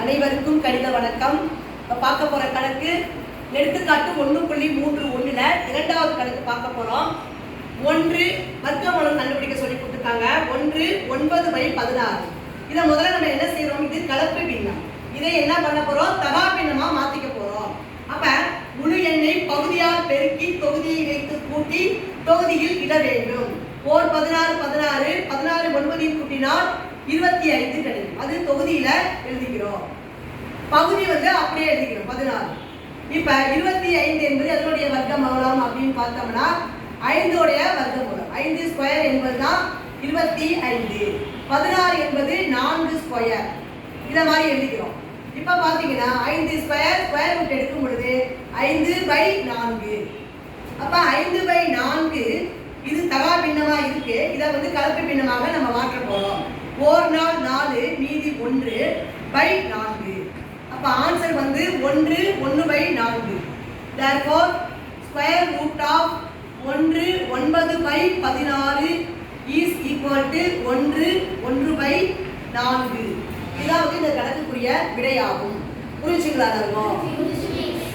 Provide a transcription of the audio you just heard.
அனைவருக்கும் கணித வணக்கம். இப்போ பார்க்க போகிற கணக்கு எடுத்துக்காட்டு 1.31 இரண்டாவது கணக்கு பார்க்க போகிறோம். 1 வர்க்கமூலம் கண்டுபிடிக்க சொல்லி கொடுத்துருக்காங்க. 1 9/16. இதை முதல்ல நம்ம என்ன செய்யறோம், இது கலப்பு பின்னம். இதை என்ன பண்ண போறோம், தகா பின்னமா மாத்திக்க போறோம். அப்ப முழு எண்ணை பகுதியால் பெருக்கி தொகுதியை வைத்து கூட்டி தொகுதியில் இட வேண்டும். 16 16 16 9 கூட்டினால் 25 கிடைக்கும். அது தொகுதியில எழுதிக்கிறோம். பகுதி அப்படியே எழுதிக்கிறோம் 16. இப்ப 25 என்பது அதனுடைய வர்க்கமூலம் அப்படின்னு பார்த்தோம்னா 5 உடைய வர்க்கமூலம். 5 ஸ்கொயர் என்பதுதான் 25. 16 என்பது 4 ஸ்கொயர். இத மாதிரி எழுதிக்கிறோம். இப்ப பாத்தீங்கன்னா 5 ஸ்கொயர் ஸ்கொயர் ரூட் எடுக்கும் பொழுது 5/4. அப்ப 5/4 இது தகா பின்னமா இருக்கு. இதை கலப்பு பின்னமாக நம்ம மாற்ற போறோம். 4 நாள் 4 மீதி 1/4. அப்ப answer 1 1/4. therefore square root of 1 9/16 is equal to 1 1/4. இதான் இந்த கணக்குக்குரிய விடையாகும். புரிஞ்சுங்களா?